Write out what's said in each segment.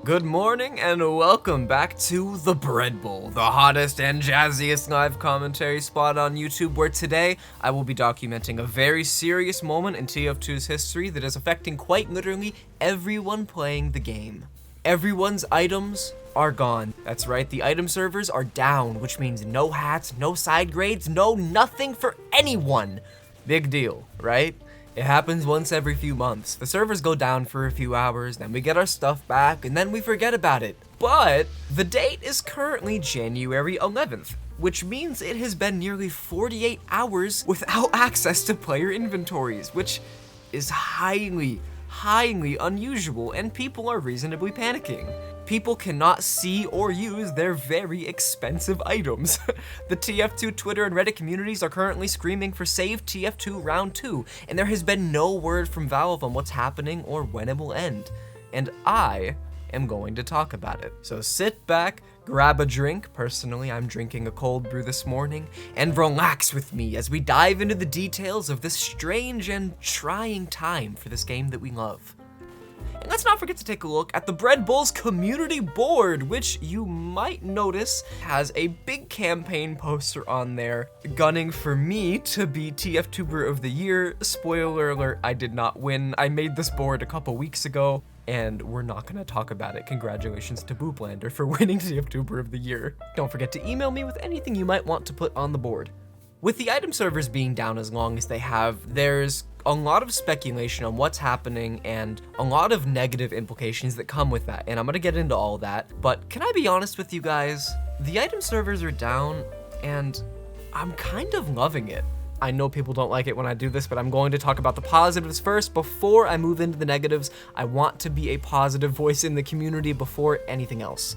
Good morning and welcome back to The Bread Bowl, the hottest and jazziest live commentary spot on YouTube, where today I will be documenting a very serious moment in TF2's history that is affecting quite literally everyone playing the game. Everyone's items are gone. That's right, the item servers are down, which means no hats, no side grades, no nothing for anyone. Big deal, right? It happens once every few months. The servers go down for a few hours, then we get our stuff back, and then we forget about it. But the date is currently January 11th, which means it has been nearly 48 hours without access to player inventories, which is highly unusual, and people are reasonably panicking. People cannot see or use their very expensive items. The TF2 Twitter and Reddit communities are currently screaming for Save TF2 Round 2, and there has been no word from Valve on what's happening or when it will end. And I am going to talk about it. So sit back, grab a drink, personally I'm drinking a cold brew this morning, and relax with me as we dive into the details of this strange and trying time for this game that we love. And let's not forget to take a look at the Bread Bowl's community board, which you might notice has a big campaign poster on there, gunning for me to be TFTuber of the Year. Spoiler alert, I did not win. I made this board a couple weeks ago, and we're not gonna talk about it. Congratulations to Booblander for winning TFTuber of the Year. Don't forget to email me with anything you might want to put on the board. With the item servers being down as long as they have, there's a lot of speculation on what's happening and a lot of negative implications that come with that, and I'm gonna get into all that. But can I be honest with you guys? The item servers are down, and I'm kind of loving it. I know people don't like it when I do this, but I'm going to talk about the positives first before I move into the negatives. I want to be a positive voice in the community before anything else.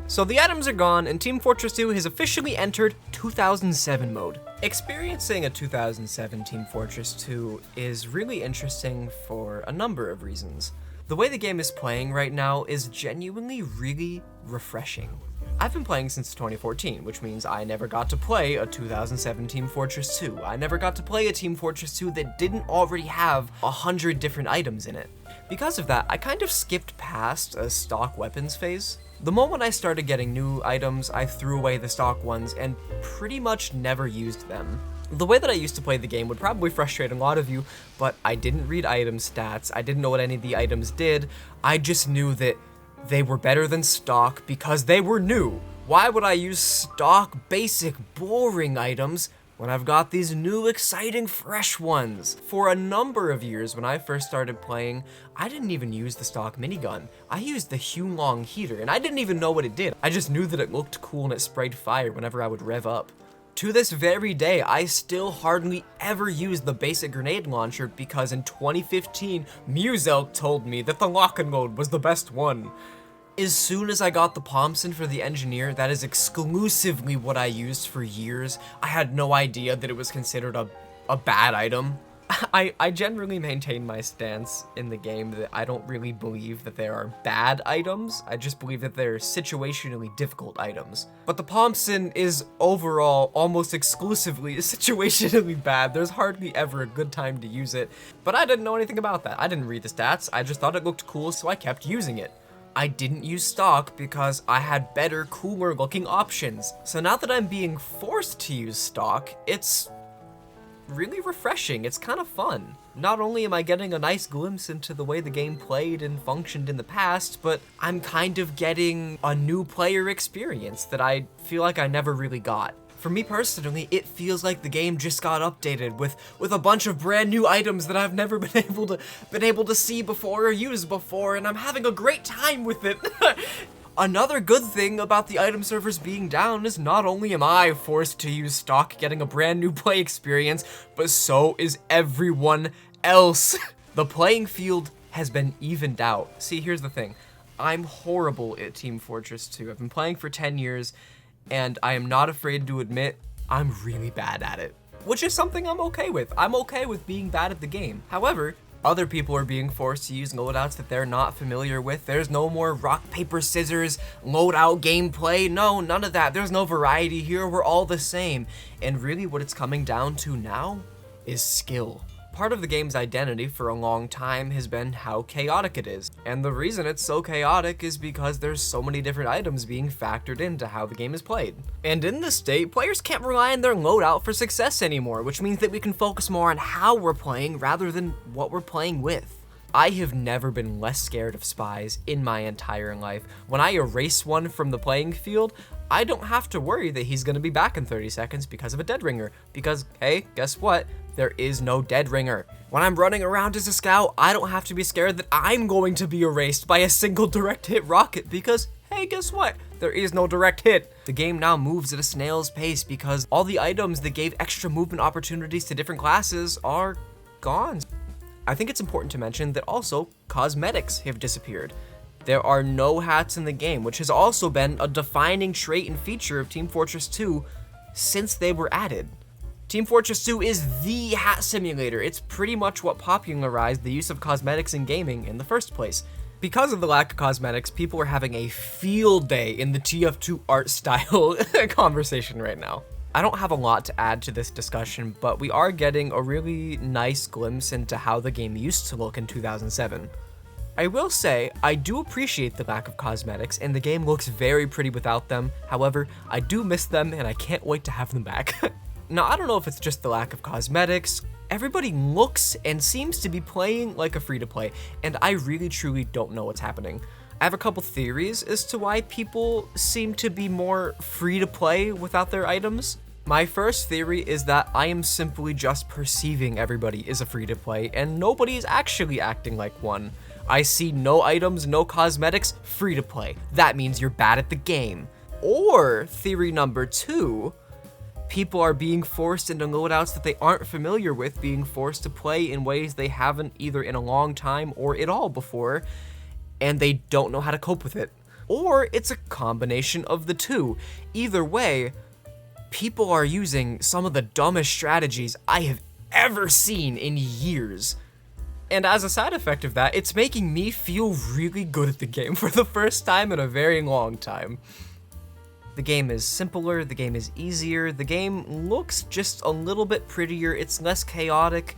So the items are gone, and Team Fortress 2 has officially entered 2007 mode. Experiencing a 2007 Team Fortress 2 is really interesting for a number of reasons. The way the game is playing right now is genuinely really refreshing. I've been playing since 2014, which means I never got to play a 2007 Team Fortress 2. I never got to play a Team Fortress 2 that didn't already have 100 different items in it. Because of that, I kind of skipped past a stock weapons phase. The moment I started getting new items, I threw away the stock ones and pretty much never used them. The way that I used to play the game would probably frustrate a lot of you, but I didn't read item stats, I didn't know what any of the items did, I just knew that they were better than stock because they were new. Why would I use stock, basic, boring items when I've got these new, exciting, fresh ones? For a number of years, when I first started playing, I didn't even use the stock minigun. I used the Huelong heater, and I didn't even know what it did. I just knew that it looked cool and it sprayed fire whenever I would rev up. To this very day, I still hardly ever use the basic grenade launcher because in 2015, Muselk told me that the lock and load was the best one. As soon as I got the Thompson for the engineer, that is exclusively what I used for years. I had no idea that it was considered a bad item. I generally maintain my stance in the game that I don't really believe that there are bad items. I just believe that they're situationally difficult items. But the Thompson is overall almost exclusively situationally bad. There's hardly ever a good time to use it. But I didn't know anything about that. I didn't read the stats. I just thought it looked cool, so I kept using it. I didn't use stock because I had better, cooler looking options. So now that I'm being forced to use stock, it's really refreshing. It's kind of fun. Not only am I getting a nice glimpse into the way the game played and functioned in the past, but I'm kind of getting a new player experience that I feel like I never really got. For me personally, it feels like the game just got updated with a bunch of brand new items that I've never been able to see before or use before, and I'm having a great time with it. Another good thing about the item servers being down is not only am I forced to use stock getting a brand new play experience, but so is everyone else. The playing field has been evened out. See, here's the thing. I'm horrible at Team Fortress 2. I've been playing for 10 years, and I am not afraid to admit I'm really bad at it, which is something I'm okay with. I'm okay with being bad at the game. However, other people are being forced to use loadouts that they're not familiar with. There's no more rock, paper, scissors, loadout gameplay. No, none of that. There's no variety here. We're all the same. And really what it's coming down to now is skill. Part of the game's identity for a long time has been how chaotic it is, and the reason it's so chaotic is because there's so many different items being factored into how the game is played. And in this state, players can't rely on their loadout for success anymore, which means that we can focus more on how we're playing rather than what we're playing with. I have never been less scared of spies in my entire life. When I erase one from the playing field, I don't have to worry that he's gonna be back in 30 seconds because of a dead ringer. Because, hey, guess what? There is no dead ringer. When I'm running around as a scout, I don't have to be scared that I'm going to be erased by a single direct hit rocket because, hey, guess what? There is no direct hit. The game now moves at a snail's pace because all the items that gave extra movement opportunities to different classes are gone. I think it's important to mention that also cosmetics have disappeared. There are no hats in the game, which has also been a defining trait and feature of Team Fortress 2 since they were added. Team Fortress 2 is the hat simulator. It's pretty much what popularized the use of cosmetics in gaming in the first place. Because of the lack of cosmetics, people are having a field day in the TF2 art style conversation right now. I don't have a lot to add to this discussion, but we are getting a really nice glimpse into how the game used to look in 2007. I will say, I do appreciate the lack of cosmetics, and the game looks very pretty without them. However, I do miss them, and I can't wait to have them back. Now, I don't know if it's just the lack of cosmetics. Everybody looks and seems to be playing like a free-to-play, and I really truly don't know what's happening. I have a couple theories as to why people seem to be more free-to-play without their items. My first theory is that I am simply just perceiving everybody is a free-to-play, and nobody is actually acting like one. I see no items, no cosmetics, free-to-play. That means you're bad at the game. Or, theory number 2, people are being forced into loadouts that they aren't familiar with, being forced to play in ways they haven't either in a long time or at all before, and they don't know how to cope with it. Or it's a combination of the two. Either way, people are using some of the dumbest strategies I have ever seen in years. And as a side effect of that, it's making me feel really good at the game for the first time in a very long time. The game is simpler, the game is easier, the game looks just a little bit prettier, it's less chaotic.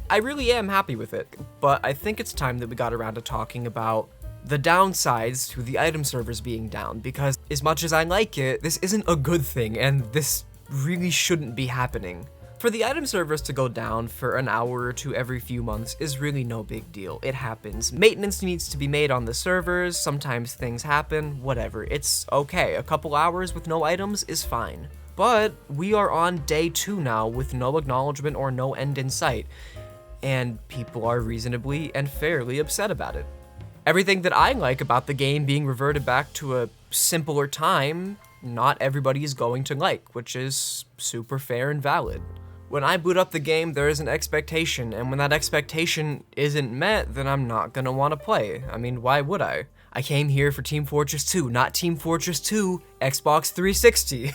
I really am happy with it, but I think it's time that we got around to talking about the downsides to the item servers being down, because as much as I like it, this isn't a good thing, and this really shouldn't be happening. For the item servers to go down for an hour or two every few months is really no big deal. It happens. Maintenance needs to be made on the servers, sometimes things happen, whatever. It's okay. A couple hours with no items is fine. But we are on day 2 now with no acknowledgement or no end in sight, and people are reasonably and fairly upset about it. Everything that I like about the game being reverted back to a simpler time, not everybody is going to like, which is super fair and valid. When I boot up the game, there is an expectation, and when that expectation isn't met, then I'm not gonna want to play. I mean, why would I? I came here for Team Fortress 2, not Team Fortress 2, Xbox 360.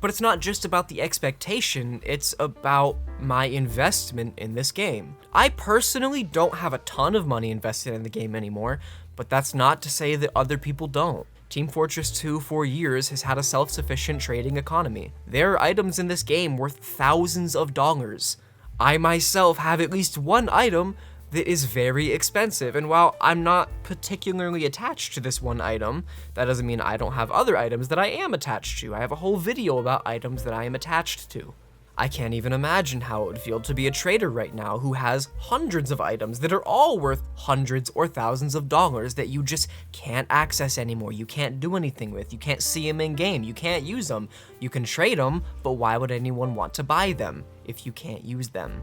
But it's not just about the expectation, it's about my investment in this game. I personally don't have a ton of money invested in the game anymore, but that's not to say that other people don't. Team Fortress 2 for years has had a self-sufficient trading economy. There are items in this game worth thousands of dollars. I myself have at least one item that is very expensive, and while I'm not particularly attached to this one item, that doesn't mean I don't have other items that I am attached to. I have a whole video about items that I am attached to. I can't even imagine how it would feel to be a trader right now who has hundreds of items that are all worth hundreds or thousands of dollars that you just can't access anymore. You can't do anything with. You can't see them in game. You can't use them. You can trade them, but why would anyone want to buy them if you can't use them?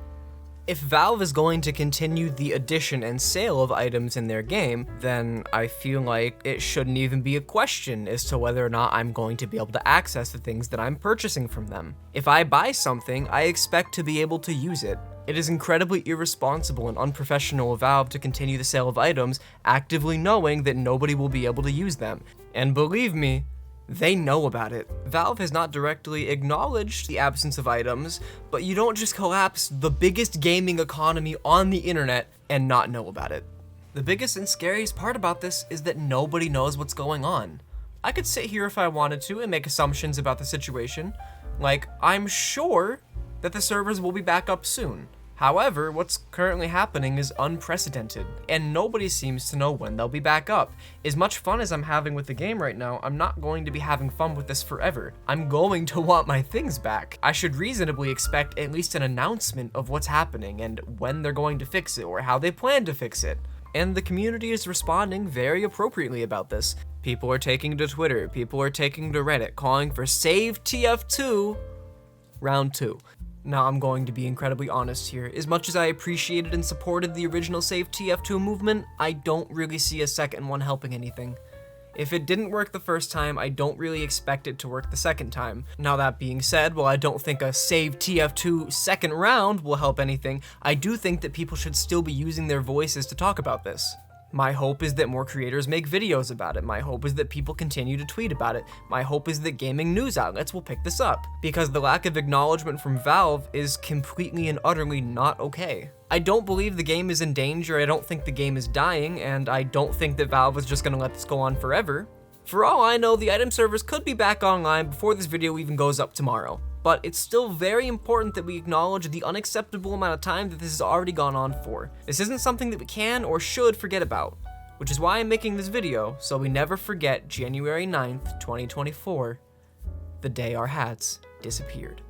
If Valve is going to continue the addition and sale of items in their game, then I feel like it shouldn't even be a question as to whether or not I'm going to be able to access the things that I'm purchasing from them. If I buy something, I expect to be able to use it. It is incredibly irresponsible and unprofessional of Valve to continue the sale of items, actively knowing that nobody will be able to use them. And believe me, they know about it. Valve has not directly acknowledged the absence of items, but you don't just collapse the biggest gaming economy on the internet and not know about it. The biggest and scariest part about this is that nobody knows what's going on. I could sit here if I wanted to and make assumptions about the situation, like I'm sure that the servers will be back up soon. However, what's currently happening is unprecedented, and nobody seems to know when they'll be back up. As much fun as I'm having with the game right now, I'm not going to be having fun with this forever. I'm going to want my things back. I should reasonably expect at least an announcement of what's happening and when they're going to fix it or how they plan to fix it. And the community is responding very appropriately about this. People are taking to Twitter, people are taking to Reddit, calling for Save TF2 Round 2. Now, I'm going to be incredibly honest here. As much as I appreciated and supported the original Save TF2 movement, I don't really see a second one helping anything. If it didn't work the first time, I don't really expect it to work the second time. Now, that being said, while I don't think a Save TF2 second round will help anything, I do think that people should still be using their voices to talk about this. My hope is that more creators make videos about it. My hope is that people continue to tweet about it. My hope is that gaming news outlets will pick this up, because the lack of acknowledgement from Valve is completely and utterly not okay. I don't believe the game is in danger, I don't think the game is dying, and I don't think that Valve is just gonna let this go on forever. For all I know, the item servers could be back online before this video even goes up tomorrow. But it's still very important that we acknowledge the unacceptable amount of time that this has already gone on for. This isn't something that we can or should forget about, which is why I'm making this video, so we never forget January 9th, 2024, the day our hats disappeared.